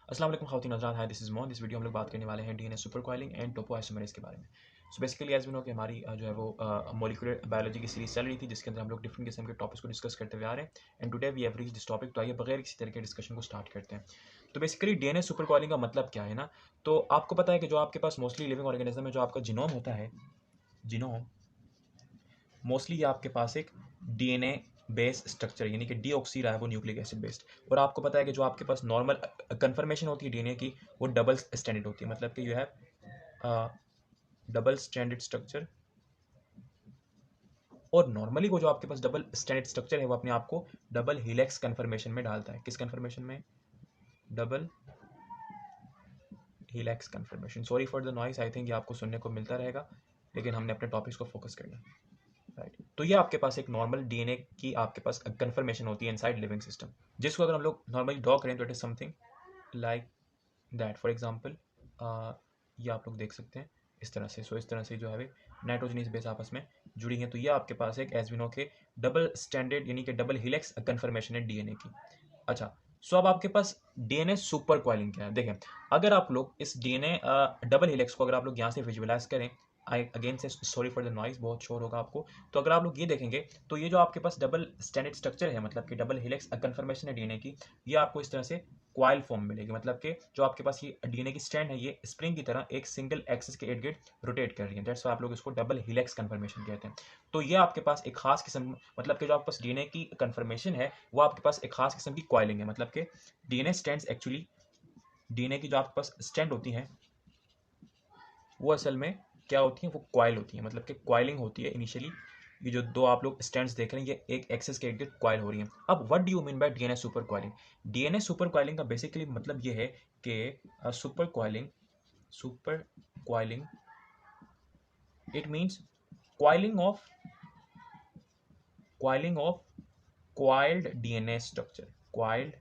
अस्सलाम वालेकुम ख़वातीन हज़रात, हाय दिस इज़ मोहन। इस वीडियो में हम लोग बात करने वाले हैं DNA super coiling and topo isomerase के बारे में। So basically as we know कि हमारी जो है वो मॉलिक्यूलर बायोलॉजी की सीरीज़ चल रही थी, जिसके अंदर हम लोग डिफरेंट किस्म के टॉपिक्स को डिस्कस करते हुए आ रहे हैं and today we have reached this topic. तो आइए बगैर किसी तरह के डिस्कशन को स्टार्ट करते हैं। तो बेसिकली डीएनए सुपर कॉइलिंग का मतलब क्या है ना, तो आपको पता है कि जो आपके पास मोस्टली लिविंग ऑर्गेनिज्म में जो आपका जीनोम होता है, जीनोम मोस्टली आपके पास एक डीएनए बेस स्ट्रक्चर यानी कि deoxy ribo nucleic acid based. और आपको पता है कि जो आपके पास नॉर्मल कन्फर्मेशन होती है डीएनए की, वो डबल स्टैंडर्ड होती है, मतलब कि you have double standard structure. और नॉर्मली वो जो आपके पास डबल स्टैंडर्ड स्ट्रक्चर है वो अपने आप को डबल हीलेक्स कन्फर्मेशन में डालता है। किस कन्फर्मेशन में? Double helix confirmation. Sorry for the noise, I think ये आपको सुनने को मिलता रहेगा, लेकिन हमने अपने टॉपिक्स को फोकस करना है, राइट। तो ये आपके पास एक नॉर्मल डीएनए की आपके पास कन्फर्मेशन होती है इनसाइड लिविंग सिस्टम, जिसको अगर हम लोग नॉर्मली ड्रॉ करें तो it is something like that. For example ये आप लोग देख सकते हैं इस तरह से। सो इस तरह से जो है नाइट्रोजनस बेस आपस में जुड़ी हैं, तो ये आपके पास एक एज वी नो के डबल स्टैंडर्ड यानी कि डबल हिलेक्स कन्फर्मेशन है डीएनए की। अच्छा, सो अब आपके पास डीएनए सुपर कॉइलिंग क्या है? देखें, अगर आप लोग इस डीएनए डबल हिलेक्स को अगर आप लोग यहाँ से विजुअलाइज करें, आई अगेन से सॉरी फॉर द नॉइस, बहुत शोर होगा आपको। तो अगर आप लोग ये देखेंगे तो ये जो आपके पास डबल स्टैंडर्ड स्ट्रक्चर है, मतलब कि डबल हेलिक्स कन्फर्मेशन है डीएनए की, ये आपको इस तरह से क्वाइल फॉर्म मिलेगी। मतलब कि जो आपके पास ये डीएनए की स्ट्रैंड है, ये स्प्रिंग की तरह एक सिंगल एक्सिस के इर्द गिर्द रोटेट कर रही है। दैट्स व्हाई आप लोग इसको डबल हेलिक्स कन्फर्मेशन कहते हैं। तो ये आपके पास एक खास किस्म, मतलब कि जो आपके पास डीएनए की कन्फर्मेशन है वो आपके पास एक खास किस्म की क्वाइलिंग है। मतलब कि डीएनए स्ट्रैंड्स एक्चुअली, डीएनए की जो आपके पास स्ट्रैंड होती हैं वो असल में क्या होती हैं? वो क्वाइल होती हैं, मतलब कि क्वाइलिंग होती है इनिशियली। ये जो दो आप लोग स्टैंड्स देख रहे हैं, ये एक एक्सिस के इर्द गिर्द क्वाइल हो रही हैं। अब what do you mean bye DNA super coiling? DNA super coiling का बेसिकली मतलब ये है कि super coiling, super coiling it means coiling of, coiling of coiled DNA structure, coiled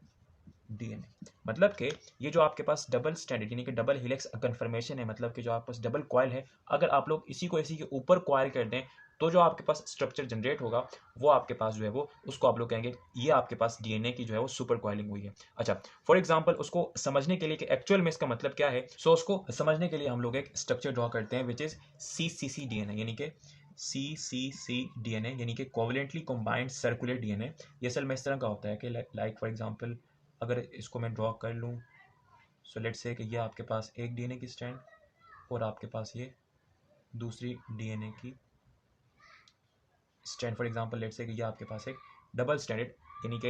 DNA. मतलब कि ये जो आपके पास डबल स्टैंडर्ड यानी कि डबल हेलिक्स कन्फर्मेशन है, मतलब कि जो आपके पास डबल कॉइल है, अगर आप लोग इसी को इसी के ऊपर कॉइल कर दें तो जो आपके पास स्ट्रक्चर जनरेट होगा वो आपके पास जो है वो, उसको आप लोग कहेंगे ये आपके पास डीएनए की जो है वो सुपर कॉइलिंग हुई है। अच्छा, फॉर एग्जांपल उसको समझने के लिए कि एक्चुअल में इसका मतलब क्या है, सो उसको समझने के लिए हम लोग एक स्ट्रक्चर ड्रॉ करते हैं विच इज सीसीसी डीएनए, यानी कि सीसीसी डीएनए यानी कि कोवलेंटली कंबाइंड सर्कुलर डीएनए। ये असल में इस तरह का होता है कि लाइक फॉर एग्जांपल अगर इसको मैं ड्रॉ कर लूँ, सो लेट्स से कि ये आपके पास एक डीएनए की स्ट्रैंड और आपके पास ये दूसरी डीएनए की strand. For example let's say कि ये आपके पास एक डबल स्टैंडर्ड यानी कि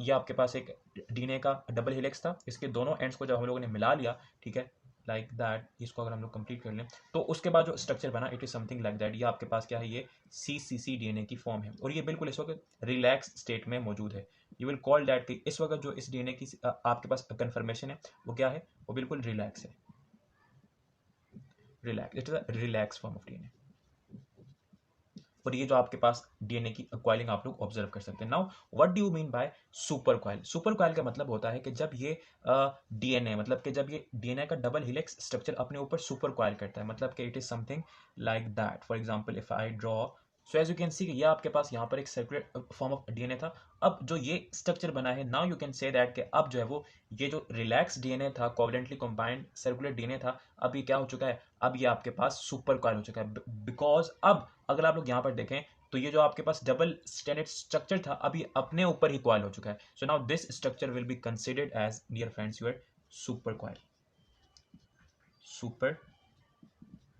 ये आपके पास एक डीएनए का डबल हेलिक्स था, इसके दोनों एंड्स को जब हम लोगों ने मिला लिया, ठीक है, लाइक दैट, इसको अगर हम लोग कंप्लीट कर लें तो उसके बाद जो स्ट्रक्चर बना it is something like that. ये आपके पास क्या है? ये सीसीसी डीएनए की फॉर्म है और ये बिल्कुल इस वक्त रिलैक्स स्टेट में मौजूद है। यू विल कॉल दैट कि इस वक्त जो इस डीएनए की आपके पास कन्फर्मेशन है वो क्या है? वो बिल्कुल रिलैक्स है, relax, it is a relax form of DNA. और ये जो आपके पास डीएनए की क्वाइलिंग आप लोग ऑब्जर्व कर सकते हैं। Now what do you mean by super coil? Super coil का मतलब होता है कि जब ये डीएनए, मतलब कि जब ये डीएनए का डबल हेलिक्स स्ट्रक्चर अपने ऊपर सुपर क्वाइल करता है, मतलब कि it is something like that. For example if I draw, so as you can see, ये आपके पास यहाँ पर एक सर्कुलर फॉर्म ऑफ डीएनए था। अब जो ये स्ट्रक्चर बना है, now you can say that कि अब जो है वो ये जो रिलैक्स डीएनए था, कोवलेंटली कंबाइंड सर्कुलर डीएनए था, अब ये क्या हो चुका है? अब ये आपके पास सुपर क्वाइल हो चुका है। बिकॉज अब अगर आप लोग यहाँ पर देखें तो ये जो आपके पास डबल स्टैंडर्ड स्ट्रक्चर था अब ये अपने ऊपर ही क्वाइल हो चुका है। So now this structure will be considered as, dear friends, your super coil, super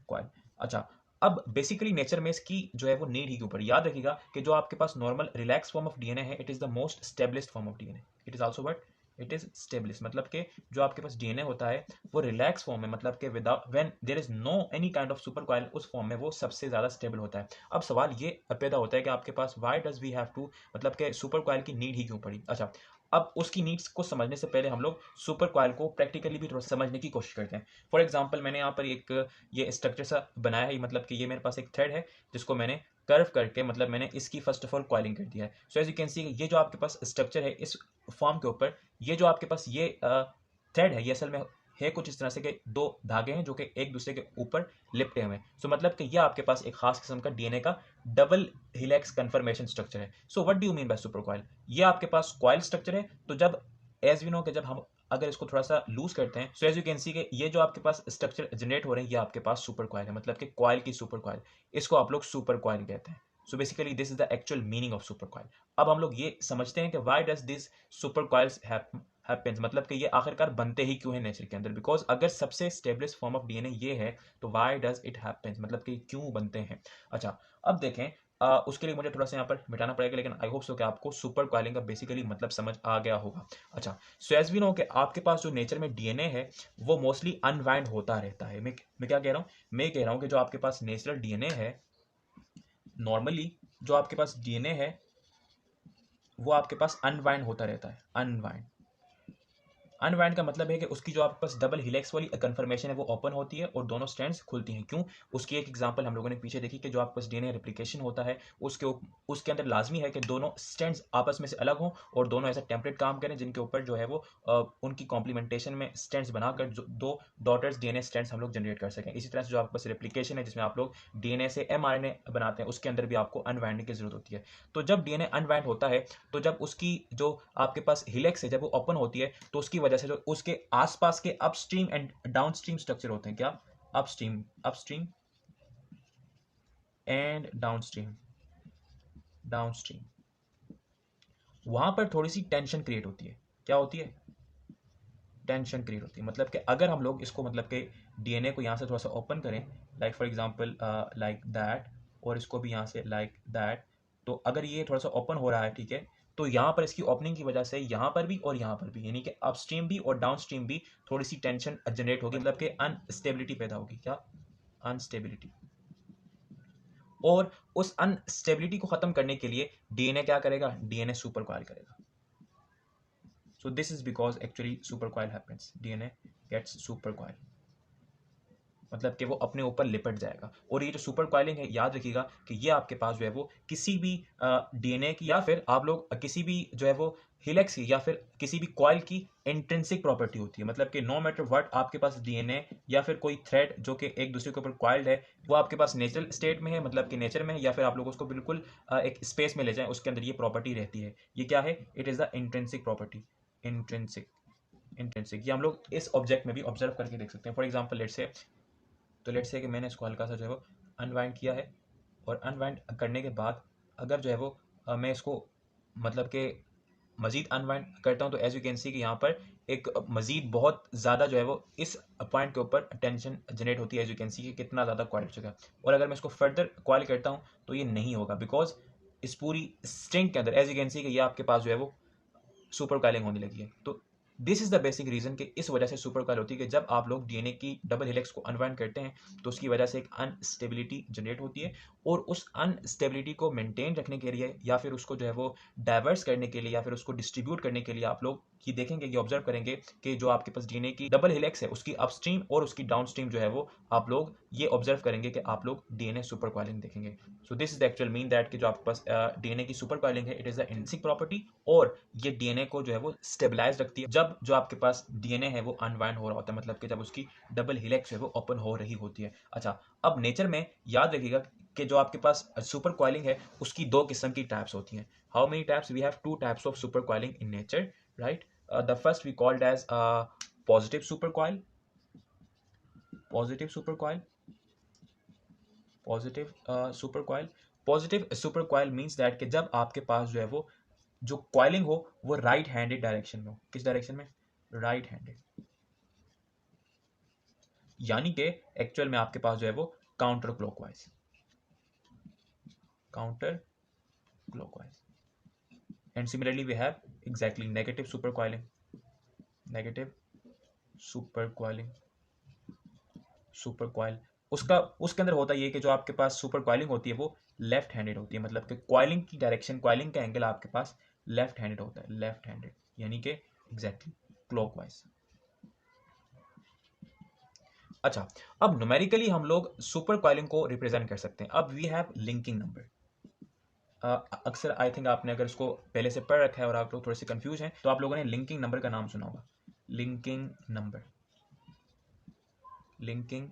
coil. अच्छा, अब बेसिकली नेचर में इसकी जो है वो नीड ही के ऊपर याद रखिएगा कि जो आपके पास normal relax form of DNA है, it is the most stablest form of DNA. It is also what? It is stablest, मतलब कि जो आपके पास डीएनए होता है वो रिलैक्स फॉर्म में, मतलब कि without when there is no any kind of super coil, उस फॉर्म में वो सबसे ज्यादा स्टेबल होता है। अब सवाल ये पैदा होता है कि आपके पास why does we have to, मतलब कि सुपर कॉइल की नीड ही क्यों पड़ी? अच्छा, अब उसकी नीड्स को समझने से पहले हम लोग सुपर कॉइल को प्रैक्टिकली भी थोड़ा समझने की कोशिश करते हैं। फॉर एग्जाम्पल मैंने यहाँ पर एक ये स्ट्रक्चर सा बनाया है, मतलब कि ये मेरे पास एक थ्रेड है जिसको मैंने कर्व करके, मतलब मैंने इसकी फर्स्ट ऑफ ऑल कॉइलिंग कर दिया है। So as you can see, ये जो आपके पास स्ट्रक्चर है इस फॉर्म के ऊपर, ये जो आपके पास ये थ्रेड है, ये असल में है कुछ इस तरह से कि दो धागे हैं जो कि एक दूसरे के ऊपर लिपटे हुए हैं। सो मतलब कि ये आपके पास एक खास किस्म का डीएनए का डबल हिलेक्स कन्फर्मेशन स्ट्रक्चर है। So what do you mean by super coil? ये आपके पास कॉइल स्ट्रक्चर है। तो जब एज वी नो कि जब हम अगर इसको थोड़ा सा लूज करते हैं, so as you can see कि ये जो आपके पास स्ट्रक्चर जनरेट हो रहे हैं ये आपके पास सुपर कॉइल है, मतलब कि कॉइल की सुपर कॉइल, इसको आप लोग सुपर कॉइल कहते हैं। So basically this is the actual meaning of super coil. अब हम लोग ये समझते हैं कि why does this super coils happens, मतलब कि ये आखिरकार बनते ही क्यों है नेचर के अंदर, बिकॉज अगर सबसे स्टेबलिश फॉर्म ऑफ डीएनए ये है तो व्हाई डज इट हैपेंस, मतलब कि क्यों बनते हैं। अच्छा अब देखें, उसके लिए मुझे थोड़ा सा यहाँ पर मिटाना पड़ेगा, लेकिन आई होप सो कि आपको सुपर कॉइलिंग का बेसिकली मतलब समझ आ गया होगा। अच्छा, सो एज वी नो कि आपके पास जो नेचर में डीएनए है वो मोस्टली अनवाइंड होता रहता है। मैं क्या कह रहा हूँ, मैं कह रहा हूँ कि जो आपके पास नेचुरल डीएनए है, नॉर्मली जो आपके पास डीएनए है वो आपके पास अनवाइंड होता रहता है। अनवाइंड, अनवाइंड का मतलब है कि उसकी जो आपके पास डबल हिलेक्स वाली कन्फर्मेशन है वो ओपन होती है और दोनों स्ट्रैंड्स खुलती हैं। क्यों? उसकी एक एग्जांपल हम लोगों ने पीछे देखी कि जो आपके पास डीएनए रेप्लिकेशन होता है उसके अंदर लाजमी है कि दोनों स्ट्रैंड्स आपस में से अलग हों और दोनों ऐसा टेम्पलेट काम करें जिनके ऊपर जो है वो उनकी कॉम्प्लीमेंटेशन में स्ट्रैंड्स बनाकर दो डॉटर्स डीएनए स्ट्रैंड्स हम लोग जनरेट कर सकें। इसी तरह से जो आपके पास रेप्लिकेशन है जिसमें आप लोग डीएनए से एमआरएनए बनाते हैं, उसके अंदर भी आपको अनवाइंडिंग की जरूरत होती है। तो जब डीएनए अनवाइंड होता है तो जब उसकी जो आपके पास हिलेक्स है जब वो ओपन होती है तो उसकी वजह से जो उसके आसपास के अपस्ट्रीम एंड डाउनस्ट्रीम स्ट्रक्चर होते हैं, क्या? अपस्ट्रीम एंड डाउनस्ट्रीम, वहां पर थोड़ी सी टेंशन क्रिएट होती है। क्या होती है? टेंशन क्रिएट होती है। मतलब कि अगर हम लोग इसको मतलब कि डीएनए को यहाँ से थोड़ा सा ओपन करें, like for example like that, और इसको भी यहाँ से लाइक दैट, तो अगर ये थोड़ा सा ओपन हो रहा है, ठीक है, तो यहाँ पर इसकी ओपनिंग की वजह से यहाँ पर भी और यहाँ पर भी, यानी कि अपस्ट्रीम भी और डाउनस्ट्रीम भी थोड़ी सी टेंशन जनरेट होगी, मतलब कि अनस्टेबिलिटी पैदा होगी। क्या? अनस्टेबिलिटी। और उस अनस्टेबिलिटी को खत्म करने के लिए डीएनए क्या करेगा? डीएनए सुपर कॉइल करेगा। So this is because actually supercoil happens. DNA gets supercoil, मतलब कि वो अपने ऊपर लिपट जाएगा। और ये जो सुपर कॉइलिंग है, याद रखिएगा कि ये आपके पास जो है वो किसी भी डीएनए की या फिर आप लोग किसी भी जो है वो हिलेक्स की या फिर किसी भी कॉइल की इंट्रिंसिक प्रॉपर्टी होती है। मतलब कि नो मैटर व्हाट आपके पास डीएनए या फिर कोई थ्रेड जो कि एक दूसरे के ऊपर कॉइल्ड है वो आपके पास नेचुरल स्टेट में है, मतलब कि नेचर में है, या फिर आप लोग उसको बिल्कुल एक स्पेस में ले जाएं, उसके अंदर ये प्रॉपर्टी रहती है। ये क्या है? It is the intrinsic property. Intrinsic ये हम लोग इस ऑब्जेक्ट में भी ऑब्जर्व करके देख सकते हैं। फॉर एग्जाम्पल लेट्स से कि मैंने इसको हल्का सा जो है वो अनवाइंड किया है, और अनवाइंड करने के बाद अगर जो है वो मैं इसको मतलब कि मज़ीद अनवाइंड करता हूँ, तो एज यू कैन सी कि यहाँ पर एक मज़ीद बहुत ज़्यादा जो है वो इस पॉइंट के ऊपर टेंशन जनरेट होती है। एज यू कैन सी कि कितना ज़्यादा कॉइल हो चुका है। और अगर मैं इसको फर्दर कॉइल करता हूँ तो ये नहीं होगा, बिकॉज इस पूरी स्ट्रिंग के अंदर एज यू कैन सी कि ये आपके पास जो है वो सुपर कॉइलिंग होने लगी है। तो this is the basic reason कि इस वजह से सुपर कॉइल होती है कि जब आप लोग डीएनए की डबल हेलिक्स को अनवाइंड करते हैं तो उसकी वजह से एक अनस्टेबिलिटी जनरेट होती है, और उस अनस्टेबिलिटी को मेंटेन रखने के लिए या फिर उसको जो है वो डाइवर्स करने के लिए या फिर उसको डिस्ट्रीब्यूट करने के लिए आप लोग ये देखेंगे, ये ऑब्जर्व करेंगे कि जो आपके पास डीएनए की डबल हेलिक्स है उसकी अपस्ट्रीम और उसकी डाउनस्ट्रीम जो है वो आप लोग ये ऑब्जर्व करेंगे कि आप लोग डीएनए सुपर कॉइलिंग देखेंगे। So this is the actual mean that कि जो आपके पास डीएनए की सुपर कॉइलिंग है, it is the intrinsic property, और ये डीएनए को जो है वो स्टेबलाइज रखती है जब जो आपके पास डीएनए है वो अनवाइंड हो रहा होता है, मतलब कि जब उसकी डबल हेलिक्स है वो ओपन हो रही होती है। अच्छा, अब नेचर में याद रखिएगा कि जो आपके पास सुपर कॉइलिंग है उसकी दो किस्म की टाइप्स होती हैं। How many types? We have two types of super coiling in nature, right? The first we called as positive super coil, positive super coil, positive super coil. Positive super coil means that कि जब आपके पास जो है वो जो coiling हो वो राइट हैंडेड डायरेक्शन में हो। किस डायरेक्शन में? Right handed. यानी कि एक्चुअल में आपके पास जो है वो counter clockwise, counter clockwise. And similarly we have exactly negative super coiling, negative super coiling, super coil. उसका उसके अंदर होता ये कि जो आपके पास सुपर कॉइलिंग होती है वो लेफ्ट हैंडेड होती है, मतलब कि कॉइलिंग की डायरेक्शन, कॉइलिंग का एंगल आपके पास लेफ्ट हैंडेड होता है, लेफ्ट हैंडेड, यानी कि एग्जैक्टली क्लॉकवाइज। अच्छा, अब न्यूमेरिकली हम लोग सुपर कॉइलिंग को रिप्रेजेंट कर सकते हैं। अब वी हैव लिंकिंग नंबर। अक्सर आई थिंक आपने अगर इसको पहले से पढ़ रखा है और आप लोग थोड़े से कंफ्यूज हैं तो आप लोगों ने लिंकिंग नंबर का नाम सुना होगा। Linking number, linking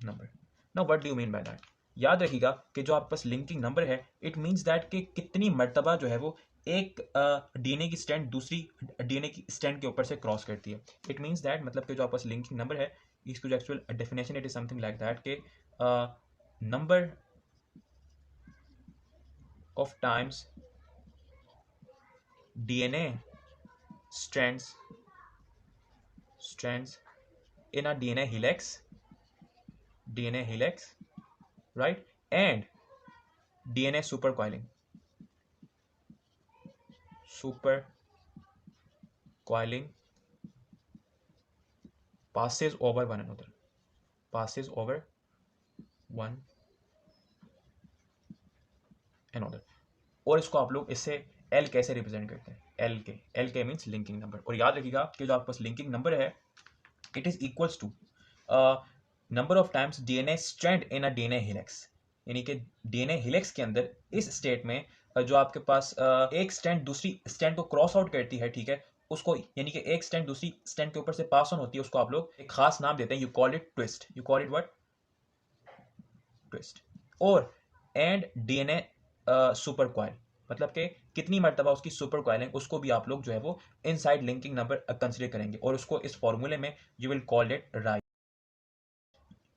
number. Now what do you mean by that? याद रखिएगा कि जो आपके पास लिंकिंग नंबर है, इट मीन्स दैट कि कितनी मर्तबा जो है वो एक डीएनए की स्ट्रैंड दूसरी डीएनए की स्ट्रैंड के ऊपर से क्रॉस करती है। इट मीन्स दैट मतलब कि जो आपके पास लिंकिंग नंबर है, इसकी जो actual definition it is something like that के number of times DNA strands in a DNA helix, right, and DNA supercoiling passes over one another, और इसको आप लोग इससे L कैसे रिप्रेजेंट करते हैं? L के मीन्स लिंकिंग नंबर। और याद रखिएगा कि जो आपके पास लिंकिंग नंबर है it is equals to number of times DNA strand in a DNA helix, यानी कि डीएनए हेलिक्स के अंदर इस स्टेट में जो आपके पास एक स्ट्रैंड दूसरी स्ट्रैंड को क्रॉस आउट करती है, ठीक है, उसको यानी कि एक स्ट्रैंड दूसरी स्ट्रैंड के ऊपर से पास ऑन होती है, उसको आप लोग एक खास नाम देते हैं, you call it twist, what, twist. और एंड डीएनए सुपर क्वाइल, मतलब कि कितनी मरतबा उसकी सुपर क्वाइलिंग, उसको भी आप लोग जो है वो इनसाइड लिंकिंग नंबर कंसीडर करेंगे, और उसको इस फॉर्मूले में you will call it right,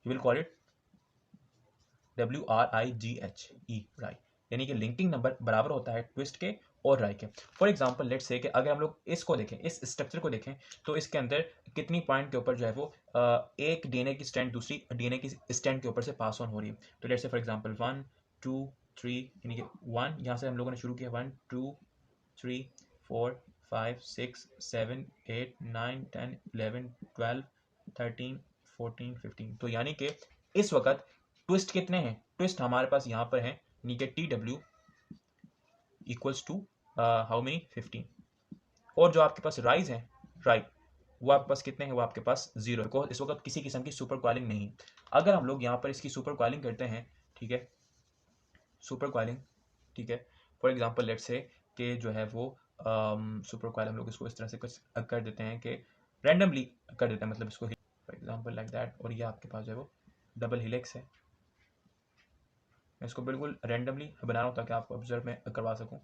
WRIGHE, right, यानी कि लिंकिंग नंबर बराबर होता है ट्विस्ट के और राय के। फॉर एग्जांपल लेट्स से कि अगर हम लोग इसको देखें, इस स्ट्रक्चर को देखें, तो इसके अंदर कितनी पॉइंट के ऊपर जो है वो एक डीएनए की स्ट्रैंड दूसरी डीएनए की स्ट्रैंड के ऊपर से पास ऑन हो रही है। तो लेट्स से फॉर एग्जांपल 1 2 3, यानी कि 1 यहाँ से हम लोगों ने शुरू किया, 1 2 3 4 5 6 7 8 9 10 11 12 13 14 15। तो यानी कि इस वक्त ट्विस्ट कितने हैं? ट्विस्ट हमारे पास यहाँ पर है, यानी कि TW equals to how many, 15। और जो आपके पास राइज है, राइट, वो आपके पास कितने हैं? वो आपके पास 0 है। इस वक्त किसी किस्म की सुपर क्वालिंग नहीं। अगर हम लोग यहाँ पर इसकी सुपर क्वालिंग करते हैं, ठीक है, सुपर क्वालिंग, ठीक है, फॉर एग्जांपल लेट्स से कि जो है वो सुपर क्वाइल हम लोग इसको इस तरह से कुछ कर देते हैं कि रैंडमली कर देते हैं, मतलब इसको फॉर एग्जांपल लाइक दैट, और ये आपके पास जो है वो डबल हेलिक्स है। मैं इसको बिल्कुल रैंडमली बना रहा हूँ ताकि आपको ऑब्जर्व में करवा सकूँ।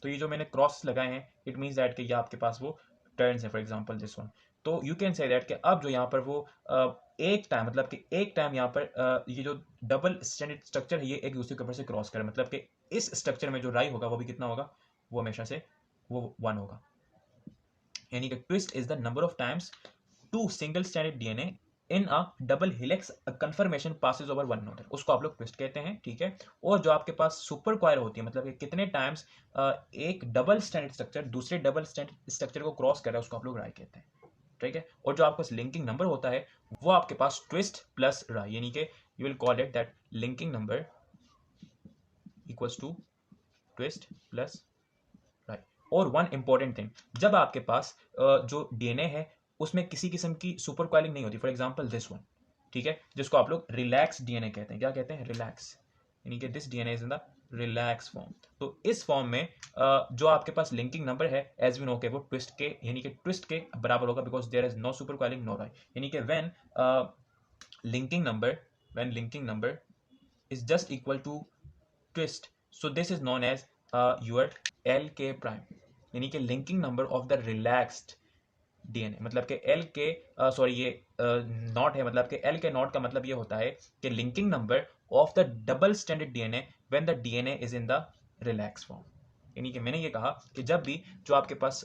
तो ये जो मैंने क्रॉस लगाए हैं इट मीन्स दैट कि ये आपके पास वो टर्न्स है, फॉर एग्जांपल दिस वन। तो यू कैन से दैट कि अब जो यहाँ पर वो एक टाइम, मतलब कि एक टाइम यहाँ पर ये जो डबल स्टैंडर्ड स्ट्रक्चर है ये एक दूसरे के ऊपर से क्रॉस करे, मतलब कि इस स्ट्रक्चर में जो राई होगा वो भी कितना होगा? वो हमेशा से वो 1 होगा, यानी कि twist is the number of times two single standard DNA in a double helix confirmation passes over one another, उसको आप लोग ट्विस्ट कहते हैं, ठीक है। और जो आपके पास सुपर क्वाइल होती है, मतलब कि कितने टाइम्स एक डबल स्टैंडर्ड स्ट्रक्चर दूसरे डबल स्टैंडर्ड स्ट्रक्चर को क्रॉस कर रहा है, उसको आप लोग राय कहते हैं, ठीक है। और जो आपके पास लिंकिंग नंबर होता है वो आपके पास ट्विस्ट प्लस राय, यानी कि you will call it that linking number equals to twist plus writhe. और वन इंपॉर्टेंट थिंग, जब आपके पास जो डीएनए है उसमें किसी किस्म की सुपर क्वाइलिंग नहीं होती, फॉर एग्जांपल दिस वन, ठीक है, जिसको आप लोग रिलैक्स डीएनए कहते हैं। क्या कहते हैं? रिलैक्स, यानी कि this DNA is in the relax form. तो इस फॉर्म में जो आपके पास लिंकिंग नंबर है एज वी नो के वो ट्विस्ट के, यानी कि ट्विस्ट के बराबर होगा, because there is no super coiling no writhe, यानी कि when linking number is just equal to twist, so this is known as your LK prime, यानी कि linking number of the relaxed DNA, मतलब कि L के sorry ये not है, मतलब कि एल के नॉट का मतलब ये होता है कि linking number of the double standard DNA when the DNA is in the relax form, यानी कि मैंने ये कहा कि जब भी जो आपके पास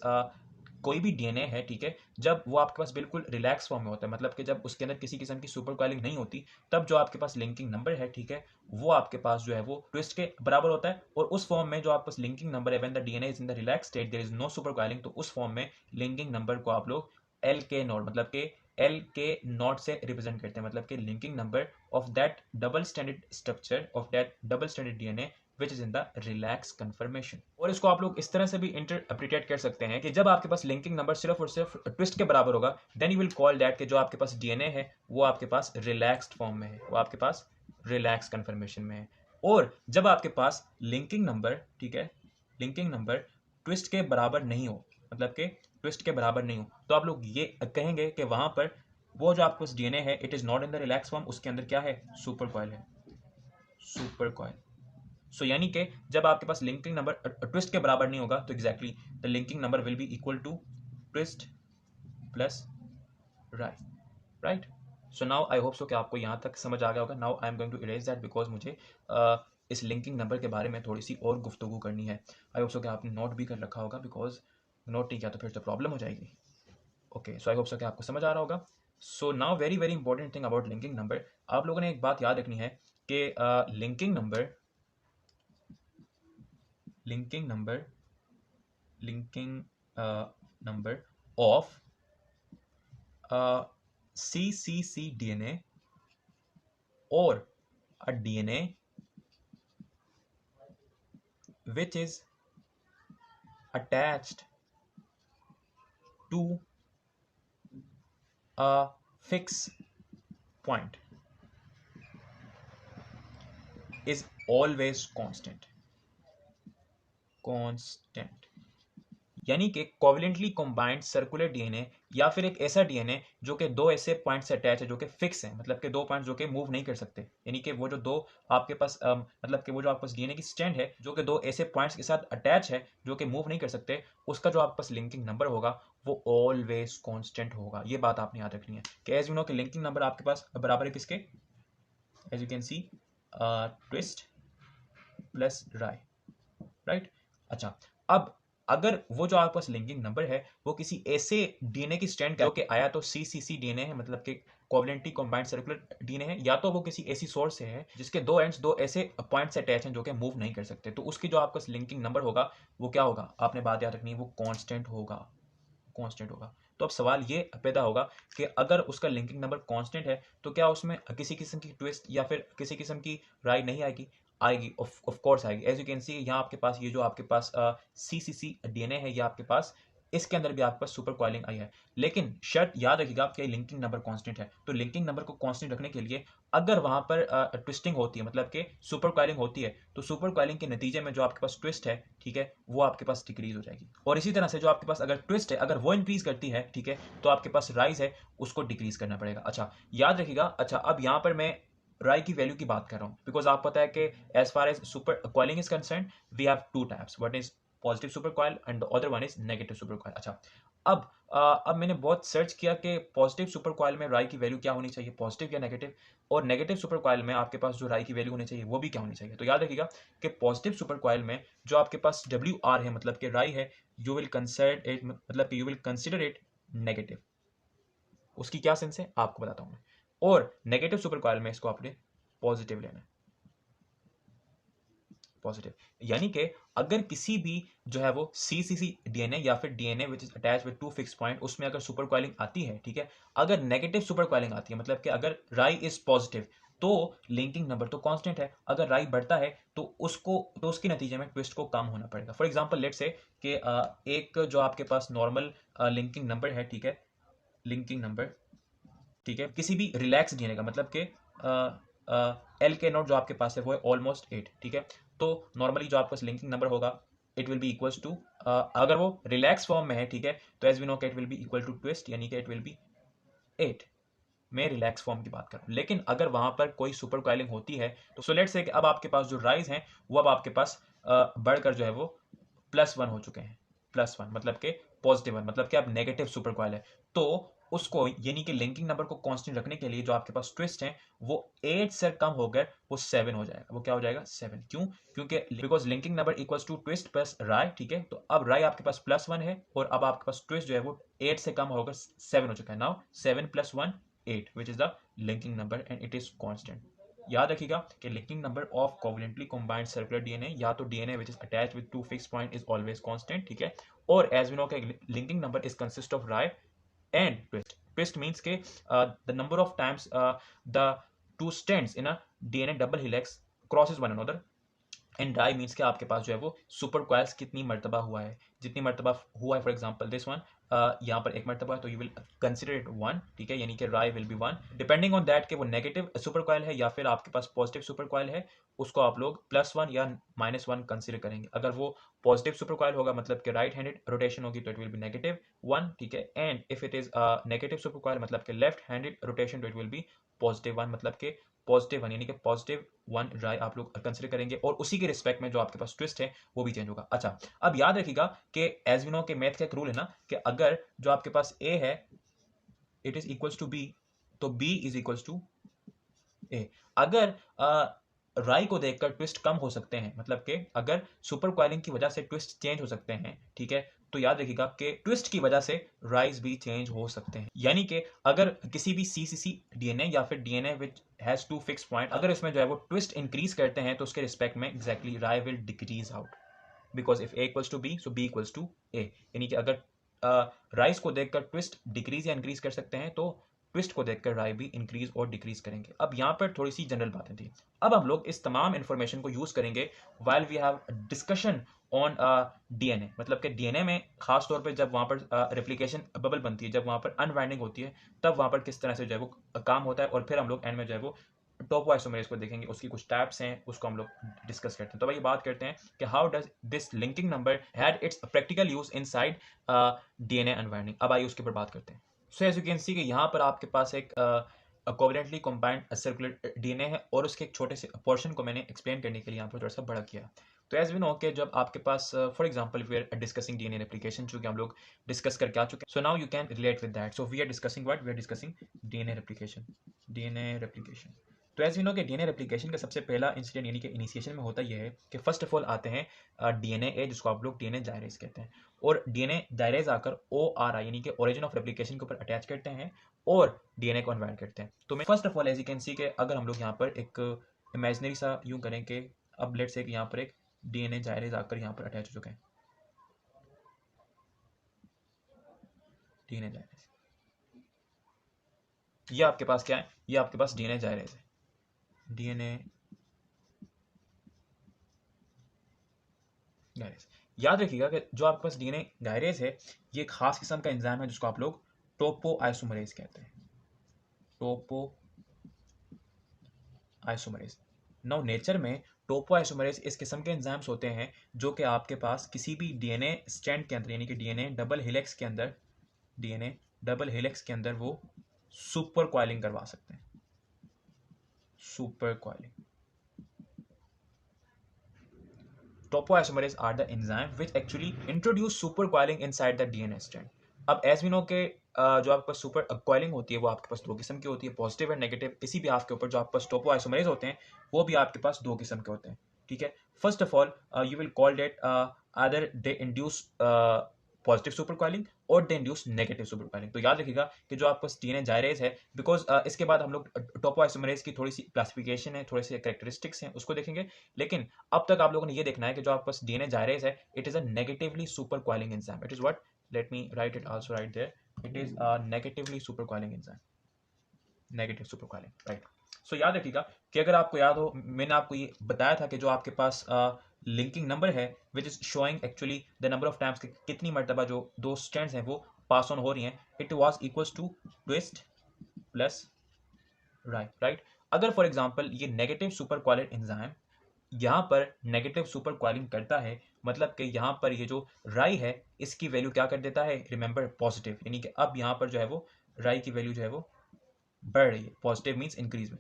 कोई भी डीएनए है, ठीक है, जब वो आपके पास बिल्कुल रिलैक्स फॉर्म में होता है, मतलब कि जब उसके अंदर किसी किस्म की सुपर क्वाइलिंग नहीं होती, तब जो आपके पास लिंकिंग नंबर है, ठीक है, वो आपके पास जो है वो ट्विस्ट के बराबर होता है। और उस फॉर्म में जो आपके पास लिंकिंग नंबर है when the DNA is in the relax state there is no super coiling, तो उस फॉर्म में लिंकिंग नंबर को आप लोग एल के नॉट, मतलब कि एल के नॉट से रिप्रेजेंट करते हैं, मतलब कि linking number of that double standard structure of that double standard DNA which is in the relax conformation। और इसको आप लोग इस तरह से भी इंटरप्रिटेट कर सकते हैं कि जब आपके पास लिंकिंग नंबर सिर्फ और सिर्फ ट्विस्ट के बराबर होगा, then you will call that कि जो आपके पास डीएनए है वो आपके पास रिलैक्स्ड फॉर्म में है, वो आपके पास रिलैक्स कन्फर्मेशन में है। और जब आपके पास लिंकिंग नंबर, ठीक है, लिंकिंग नंबर ट्विस्ट के बराबर नहीं हो, मतलब कि ट्विस्ट के बराबर नहीं हो, तो आप लोग ये कहेंगे कि वहां पर वो जो आपके पास डीएनए है it is not in the relax form, उसके अंदर क्या है? सुपर कॉइल है, सुपर कॉइल। सो यानी कि जब आपके पास लिंकिंग नंबर ट्विस्ट के बराबर नहीं होगा तो exactly the linking number will be equal to twist plus writhe. So now I hope so कि आपको यहाँ तक समझ आ गया होगा। Now I am going to erase that because मुझे इस लिंकिंग नंबर के बारे में थोड़ी सी और गुफ्तगू करनी है। आई होप सो कि आपने नोट भी कर रखा होगा, बिकॉज नोट नहीं किया तो फिर तो प्रॉब्लम हो जाएगी। ओके, सो आई होप सो कि आपको समझ आ रहा होगा। So now very very important thing about linking number, आप लोगों ने एक बात याद रखनी है कि linking number of CCC DNA or a DNA which is attached to a fixed point is always constant। यानी कि कोवलेंटली कंबाइंड सर्कुलर डीएनए या फिर एक ऐसा डीएनए जो कि दो ऐसे पॉइंट से अटैच है जो कि फिक्स है, मतलब कि दो पॉइंट जो कि मूव नहीं कर सकते, यानी कि वो जो दो आपके पास मतलब कि वो जो आपके पास डीएनए की स्ट्रैंड है जो कि दो ऐसे पॉइंट्स के साथ अटैच है जो कि मूव नहीं कर सकते, उसका जो आपके पास लिंकिंग नंबर होगा वो ऑलवेज कॉन्स्टेंट होगा। ये बात आपने याद रखनी है कि एज यू नो कि लिंकिंग नंबर आपके पास बराबर है किसके, as you can see twist plus writhe. अच्छा, अब अगर वो जो आपके पास लिंकिंग नंबर है वो किसी ऐसे डीएनए की स्ट्रैंड का जो कि आया तो CCC डीएनए है, मतलब कि कोवलेंटली कंबाइंड सर्कुलर डीएनए है, या तो वो किसी ऐसी सोर्स से है जिसके दो एंड्स दो ऐसे पॉइंट से अटैच हैं जो कि मूव नहीं कर सकते, तो उसकी जो आपका लिंकिंग नंबर होगा वो क्या होगा, आपने बात याद रखनी है, वो कांस्टेंट होगा। तो अब सवाल ये पैदा होगा कि अगर उसका लिंकिंग नंबर कांस्टेंट है तो क्या उसमें किसी किस्म की ट्विस्ट या फिर किसी किस्म की राय नहीं आएगी ऑफ कोर्स आएगी। एज यू कैन सी यहाँ आपके पास ये जो आपके पास CCC डीएनए है, ये आपके पास इसके अंदर भी आपके पास सुपर कॉइलिंग आई है, लेकिन शर्त याद रखिएगा कि लिंकिंग नंबर कांस्टेंट है। तो लिंकिंग नंबर को कांस्टेंट रखने के लिए अगर वहां पर ट्विस्टिंग होती है, मतलब कि सुपर कॉइलिंग होती है, तो सुपर कॉइलिंग के नतीजे में जो आपके पास ट्विस्ट है, ठीक है, वो आपके पास डिक्रीज हो जाएगी। और इसी तरह से जो आपके पास अगर ट्विस्ट है अगर वो इंक्रीज करती है, ठीक है, तो आपके पास राइज है उसको डिक्रीज करना पड़ेगा। अच्छा याद रखिएगा। अच्छा, अब यहाँ पर मैं राय की वैल्यू की बात कर रहा हूँ, बिकॉज आपको पता है कि as far as super coiling is concern we have two types, one is positive super coil and the other one is negative super coil. अच्छा, अब मैंने बहुत सर्च किया कि पॉजिटिव सुपर कॉइल में राय की वैल्यू क्या होनी चाहिए, पॉजिटिव या नेगेटिव, और नेगेटिव सुपर कॉइल में आपके पास जो राय की वैल्यू होनी चाहिए वो भी क्या होनी चाहिए। तो याद रखिएगा कि पॉजिटिव सुपर कॉइल में जो आपके पास WR है, मतलब कि राय है, यू विल कंसिडर इट, मतलब कि you will consider it negative. उसकी क्या सेंस है आपको बताता हूं मैं। और नेगेटिव सुपर कॉइल में इसको आपने पॉजिटिव लेना है, पॉजिटिव। यानी कि अगर किसी भी जो है वो CCC डीएनए या फिर DNA which is attach with two fix point, उसमें अगर सुपर कॉइलिंग आती है, ठीक है, अगर नेगेटिव सुपर कॉइलिंग आती है, मतलब कि अगर राई इज पॉजिटिव तो लिंकिंग नंबर तो कांस्टेंट है, अगर राई बढ़ता है तो उसके नतीजे में ट्विस्ट को कम होना पड़ेगा। फॉर एग्जांपल लेट्स से कि एक जो आपके पास नॉर्मल लिंकिंग नंबर है, ठीक है, लिंकिंग नंबर, ठीक है, किसी भी रिलैक्स डीएनए का, मतलब कि एल के नोट जो आपके पास है वो है ऑलमोस्ट 8, ठीक है, तो नॉर्मली जो आपका लिंकिंग नंबर होगा it will be equals to, अगर वो रिलैक्स फॉर्म में है, ठीक है, तो as we know it will be equal to twist, यानी कि इट विल बी 8। मैं रिलैक्स फॉर्म की बात कर रहा हूँ, लेकिन अगर वहां पर कोई सुपर कॉइलिंग होती है तो सो लेट्स से अब आपके पास जो राइज हैं वो अब आपके पास बढ़कर जो है वो +1 हो चुके हैं, +1 मतलब के पॉजिटिव 1, मतलब कि अब नेगेटिव सुपर कॉइल है, तो उसको यानी कि लिंकिंग नंबर को कांस्टेंट रखने के लिए जो आपके पास ट्विस्ट है वो 8 से कम होकर वो 7 हो जाएगा। वो क्या हो जाएगा, 7। क्यों, क्योंकि because linking number equals to twist plus writhe, ठीक है, तो अब राय आपके पास +1 है और अब आपके पास ट्विस्ट जो है वो 8 से कम होकर 7 हो चुका है। Now 7 + 1 8 which is the linking number and it is constant. याद रखिएगा कि linking number of covalently combined circular DNA या तो DNA which is attached with two fix point is always constant, ठीक है, और एज वी नो के linking number is consist of writhe and twist. Twist means के the number of times the two strands in a DNA double helix crosses one another, and writhe means के आपके पास जो है वो super coils कितनी मरतबा हुआ है, जितनी मरतबा हुआ है, फॉर एग्जांपल दिस वन यहाँ पर एक मरतबा है तो यू विल कंसिडर इट 1, ठीक है, यानी कि writhe will be 1, depending on that कि वो नेगेटिव सुपर क्वाइल है या फिर आपके पास पॉजिटिव सुपर क्वाइल है, उसको आप लोग +1 या -1 कंसिडर करेंगे। अगर वो पॉजिटिव सुपर क्वाइल होगा मतलब कि राइट हैंडेड रोटेशन होगी तो इट विल बी -1, ठीक है, and if it is negative super coil मतलब कि लेफ्ट हैंडेड रोटेशन तो इट विल बी +1, मतलब कि पॉजिटिव 1 यानी कि पॉजिटिव 1 राय आप लोग कंसिडर करेंगे और उसी के रिस्पेक्ट में जो आपके पास ट्विस्ट है वो भी चेंज होगा। अच्छा, अब याद रखिएगा कि एज वी नो के मैथ का एक रूल है ना कि अगर जो आपके पास ए है it is equals to B, तो B is equals to A. अगर राय को देखकर ट्विस्ट कम हो सकते हैं, मतलब कि अगर सुपर क्वाइलिंग की वजह से ट्विस्ट चेंज हो सकते हैं, ठीक है, तो याद रखिएगा कि ट्विस्ट की वजह से राइज भी चेंज हो सकते हैं। यानी कि अगर किसी भी सीसीसी डीएनए या फिर DNA which has two fix point, अगर इसमें जो है वो ट्विस्ट इंक्रीज करते हैं तो उसके रिस्पेक्ट में exactly writhe will decrease out, because if A equals to B so B equals to A. यानी कि अगर राइज को देखकर ट्विस्ट डिक्रीज या इंक्रीज कर सकते हैं तो ट्विस्ट को देखकर राय भी इंक्रीज और डिक्रीज करेंगे। अब यहाँ पर थोड़ी सी जनरल बातें थी, अब हम लोग इस तमाम इंफॉर्मेशन को यूज करेंगे while we have discussion on DNA. मतलब कि डीएनए में खास तौर पे जब वहाँ पर रेप्लिकेशन बबल बनती है, जब वहाँ पर अनवाइंडिंग होती है, तब वहाँ पर किस तरह से जो है वो काम होता है, और फिर हम लोग एंड में जो है वो टोपोआइसोमेरेज को देखेंगे, उसकी कुछ टाइप्स हैं उसको हम लोग डिस्कस करते हैं। तो भाई ये बात करते हैं कि how does this linking number had its practical use inside DNA unwinding. अब आइए उसके ऊपर बात करते हैं। So as you can see कि यहाँ पर आपके पास एक कोवलेंटली कंबाइंड सर्कुलर डीएनए है और उसके एक छोटे से पोर्शन को मैंने एक्सप्लेन करने के लिए यहाँ पर थोड़ा सा बड़ा किया। तो एज वी नो के जब आपके पास for example we are discussing DNA replication, चूंकि हम लोग डिस्कस करके आ चुके हैं, so now you can relate with that. So we are discussing what, we are discussing DNA replication. DNA replication, तो एज वी नो कि डीएनए रेप्लिकेशन का सबसे पहला इंसिडेंट यानी कि इनिशिएशन में होता यह है कि फर्स्ट ऑफ ऑल आते हैं डीएनए ए, जिसको आप लोग डीएनए जायरेज कहते हैं, और डीएनए जायरेज आकर ORI यानी कि ओरिजिन ऑफ रेप्लिकेशन के ऊपर अटैच करते हैं और डीएनए को अनवाइंड करते हैं। तो मैं first of all as you can see कि अगर हम लोग यहाँ पर एक इमेजिनरी सा यूं करें कि अब लेट्स से यहाँ पर एक डीएनए जायरेज आकर यहाँ पर अटैच हो चुके हैं, डीएनए जायरेज, ये आपके पास क्या है, ये आपके पास डीएनए जायरेज है, डीएनए गायरेज। याद रखिएगा कि जो आपके पास डीएनए गायरेज है ये एक खास किस्म का एंजाइम है जिसको आप लोग टोपोआइसोमरेज कहते हैं, टोपो आइसोमरेज। नाउ नेचर में टोपोआइसोमरेज इस किस्म के एंजाइम्स होते हैं जो कि आपके पास किसी भी डीएनए स्ट्रैंड के अंदर यानी कि डीएनए डबल हेलिक्स के अंदर, डीएनए डबल हेलिक्स के अंदर वो सुपर कॉइलिंग करवा सकते हैं, super coiling. Topoisomers are the enzyme which actually introduce supercoiling inside the DNA strand. अब एज वी नो के जो आपके पास सुपर कॉइलिंग होती है वो आपके पास दो किस्म की होती है, पॉजिटिव एंड नेगेटिव। इसी भी आपके ऊपर जो आपके पास टोपोआइसोमरेज होते हैं वो भी आपके पास दो किस्म के होते हैं, ठीक है। First of all you will call that other they induce positive super coiling और they induce negative super coiling. तो याद रखिएगा कि जो आपके पास डीएनए जायरेज है, बिकॉज इसके बाद हम लोग टोपोआइसोमरेज की थोड़ी सी क्लासिफिकेशन है, थोड़े से कैरेक्टरिस्टिक्स हैं, उसको देखेंगे। लेकिन अब तक आप लोगों ने ये देखना है कि जो आपके पास डीएनए जायरेज है it is a negatively super coiling enzyme. It is what, let me write it also write there, it is a negatively super coiling enzyme, negative super coiling, right. So याद रखिएगा कि अगर आपको याद हो मैंने आपको ये बताया था कि जो आपके पास लिंकिंग नंबर है which is showing actually the number of times कितनी मरतबा जो दो स्ट्रैंड्स हैं वो पास ऑन हो रही हैं, it was equals to twist plus writhe, right. अगर फॉर एग्जांपल ये नेगेटिव सुपर कॉइलिंग एंजाइम यहाँ पर नेगेटिव सुपर कॉइलिंग करता है, मतलब कि यहाँ पर ये जो राई है इसकी वैल्यू क्या कर देता है, रिमेंबर पॉजिटिव, यानी कि अब यहाँ पर जो है वो राई की वैल्यू जो है वो बढ़ रही है, पॉजिटिव मीन्स इंक्रीज में।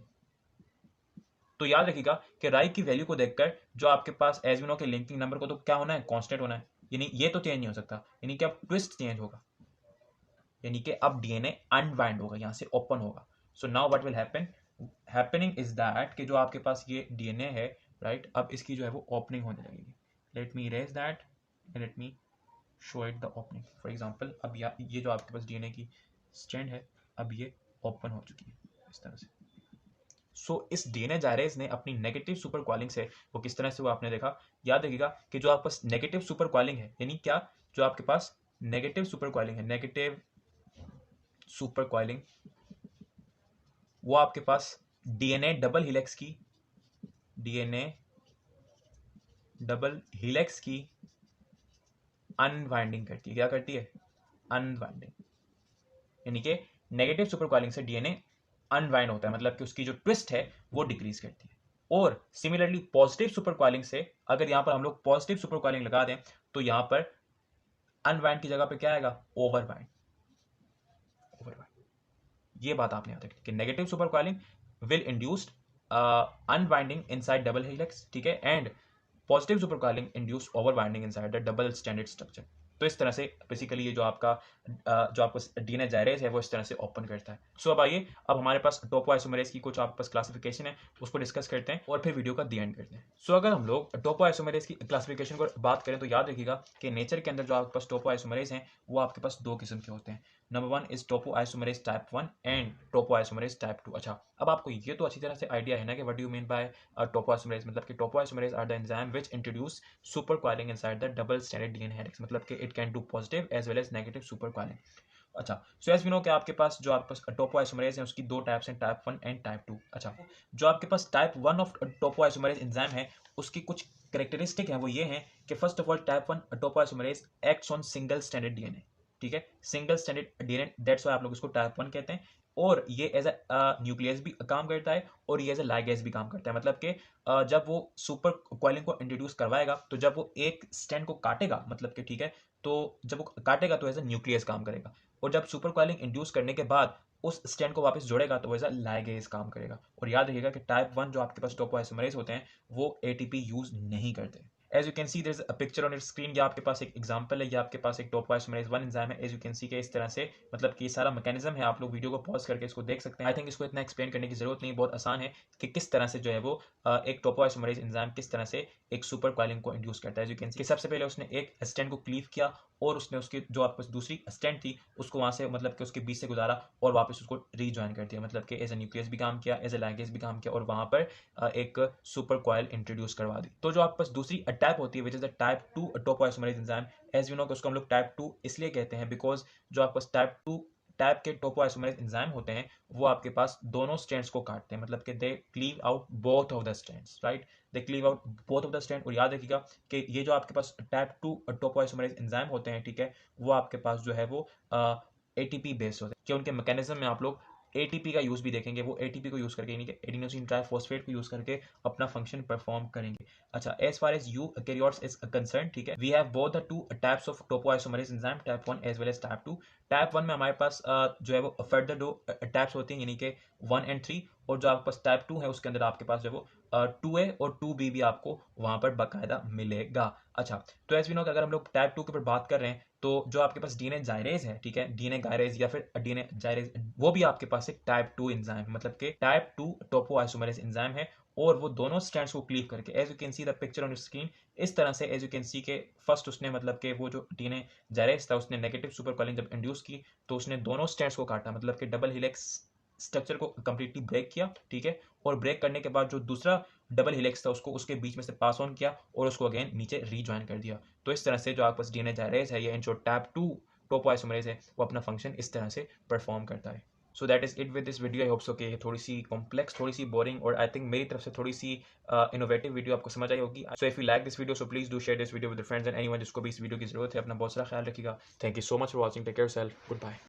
तो याद रखिएगा कि राई की वैल्यू को देखकर जो आपके पास एज वी नो के लिंकिंग नंबर को तो क्या होना है, कांस्टेंट होना है, यानी ये तो चेंज नहीं हो सकता, यानी कि अब ट्विस्ट चेंज होगा, यानी कि अब डीएनए अनवाइंड होगा, यहाँ से ओपन होगा। So now what will happen, happening is that कि जो आपके पास ये डीएनए है, राइट, अब इसकी जो है वो ओपनिंग होने लगेगी। Let me erase that and let me show it the opening. For example अब ये जो आपके पास डीएनए की स्ट्रैंड है अब ये ओपन हो चुकी है इस तरह से। सो इस डीएनए जायरेज ने अपनी नेगेटिव सुपर कॉइलिंग से वो किस तरह से वो आपने देखा, याद रखिएगा कि जो आपके पास नेगेटिव सुपर कॉइलिंग है, यानी क्या, जो आपके पास नेगेटिव सुपर कॉइलिंग है, नेगेटिव सुपर कॉइलिंग, वो आपके पास डीएनए डबल हेलिक्स की, डीएनए डबल हेलिक्स की अनवाइंडिंग करती है, क्या करती है, अनवाइंडिंग, यानी कि नेगेटिव सुपर कॉइलिंग से डीएनए अनवाइंड होता है, मतलब कि उसकी जो ट्विस्ट है वो डिक्रीज करती है। और सिमिलरली पॉजिटिव सुपर कॉइलिंग से अगर यहां पर हम लोग पॉजिटिव सुपर कॉइलिंग लगा दें तो यहां पर अनवाइंड की जगह पे क्या आएगा, ओवरवाइंड, ओवरवाइंड। ये बात आपने याद रखी कि negative super coiling will induced unbinding inside double helix, ठीक है, and positive super coiling induce over binding inside the double standard structure. तो इस तरह से बेसिकली ये जो आपको डीएनए जाइरेज है वो इस तरह से ओपन करता है। सो अब आइए, अब हमारे पास टोपो आइसोमरेज की कुछ आपके पास क्लासिफिकेशन है, उसको डिस्कस करते हैं और फिर वीडियो का दी एंड करते हैं। सो अगर हम लोग टोपो आइसोमरेज की क्लासिफिकेशन को बात करें तो याद रखिएगा कि नेचर के अंदर जो आपके पास टोपो आइसोमरेज हैं वो आपके पास दो किस्म के होते हैं। Number one is topo isomerase type 1 and topo isomerase type 2। अच्छा, अब आपको ये तो अच्छी तरह से आइडिया है ना कि what do you mean by topo isomerase, मतलब कि topo isomerase are the enzyme which introduce super coiling inside the double standard DNA helix, मतलब कि it can do positive as well as negative super coiling. अच्छा, so as we know कि आपके पास जो आपके पास टोपो आइसोमरेज है उसकी दो टाइप्स हैं, टाइप 1 एंड टाइप 2। अच्छा, जो आपके पास type 1 of topo isomerase enzyme है उसकी कुछ कैरेक्टरिस्टिक है, वो ये है कि first of all type 1 topo isomerase acts on single standard DNA, ठीक है, single standard DNA, that's why आप लोग इसको टाइप 1 कहते हैं। और ये एज अ न्यूक्लियस भी काम करता है और ये एज अ लाइगेज भी काम करता है, मतलब कि जब वो सुपर कॉइलिंग को इंट्रोड्यूस करवाएगा तो जब वो एक स्टैंड को काटेगा, मतलब कि ठीक है, तो जब वो काटेगा तो एज अ न्यूक्लियस काम करेगा, और जब सुपर कॉइलिंग इंड्यूस करने के बाद उस स्टैंड को वापस जोड़ेगा तो वो एज अ लाइगेज काम करेगा। और याद रखिएगा कि टाइप 1 जो आपके पास टोपो आइसोमरेज होते हैं वो एटीपी यूज नहीं करते। As you can see there is a picture on your screen, ये आपके पास एक एग्जांपल है, ये आपके पास एक टोपो आइसोमरेज 1 एंजाइम है। एज यू कैन सी के इस तरह से, मतलब कि सारा मैकेनिज्म है, आप लोग वीडियो को पॉज करके इसको देख सकते हैं। आई थिंक इसको इतना एक्सप्लेन करने की जरूरत नहीं, बहुत आसान है कि किस तरह से जो है वो एक टोपो आइसोमरेज एंजाइम किस तरह से एक सुपर कॉइलिंग को इंड्यूस करता है। एज यू कैन सी सबसे पहले उसने एक स्टैंड को क्लीव किया और उसने उसकी जो आपके पास दूसरी स्टैंड थी उसको वहां से, मतलब कि उसके बीच से गुजारा और वापस उसको रीजॉइन कर दिया, मतलब कि एज ए न्यूक्लियस भी काम किया, एज ए लाइगेज भी काम किया, और वहां पर एक सुपर कॉइल इंट्रोड्यूस करवा दी। तो जो आपके पास दूसरी टाइप होती है which is the type 2 topo isomerase enzyme, as you know कि उसको हम लोग टाइप 2 इसलिए कहते हैं बिकॉज जो आपके पास टाइप 2 टाइप के टोपो आइसोमरेज एंजाइम होते हैं वो आपके पास दोनों स्ट्रैंड्स को काटते हैं, मतलब कि they cleave out both of the strands, right, they cleave out both of the strand. और याद रखिएगा कि ये जो आपके पास टाइप 2 टोपो आइसोमरेज एंजाइम होते हैं, ठीक है, वो आपके पास जो है वो एटीपी बेस्ड होते हैं, कि उनके मैकेनिज्म में आप लोग एटीपी का यूज भी देखेंगे, वो एटीपी को यूज करके यानी कि एडिनोसिन ट्राइफॉस्फेट को यूज करके अपना फंक्शन परफॉर्म करेंगे। अच्छा, as far as eukaryotes is concern, ठीक है, we have both the two types of topo isomerase enzyme, type 1 as well as type 2। Type 1 में हमारे पास जो है वो फर्दर दो टाइप्स होती हैं, यानी कि 1 एंड 3, और जो आपके पास टाइप 2 है उसके अंदर आपके पास जो है वो 2A और 2B भी आपको वहां पर बाकायदा मिलेगा। अच्छा, तो एज वी नो कि अगर हम लोग टाइप 2 के ऊपर बात कर रहे हैं तो जो आपके पास डीएनए जाइरेज है, ठीक है, डीएनए गायरेज या फिर डीएनए जाइरेज, वो भी आपके पास एक टाइप 2 एंजाइम, मतलब कि टाइप 2 टोपो आइसोमरेज एंजाइम है, और वो दोनों स्ट्रैंड्स को क्लीव करके, as you can see the picture on your screen, इस तरह से एज यू कैन सी के फर्स्ट उसने, मतलब कि वो जो डीएनए जाइरेज था उसने नेगेटिव सुपर कॉइलिंग जब इंड्यूस की तो उसने दोनों स्ट्रैंड्स को काटा, मतलब कि डबल हेलिक्स स्ट्रक्चर को कंप्लीटली ब्रेक किया, ठीक है, और ब्रेक करने के बाद जो दूसरा डबल हेलिक्स था उसको उसके बीच में से पास ऑन किया और उसको अगेन नीचे रीजॉइन कर दिया। तो इस तरह से जो आपके पास डीएनए जाइरेज है या जो टाइप 2 टोपो आइसोमरेज है वो अपना फंक्शन इस तरह से परफॉर्म करता है। So that is it with this video. I hope so कि थोड़ी सी कॉम्प्लेक्स, थोड़ी सी बोरिंग और आई थिंक मेरी तरफ से थोड़ी सी इनोवेटिव वीडियो आपको समझ आई होगी। So if you like this video so please do share this video with friends and anyone जिसको भी इस वीडियो की जरूरत है। अपना बहुत सारा ख्याल रखिएगा। Thank you so much for watching, take care yourself, good bye.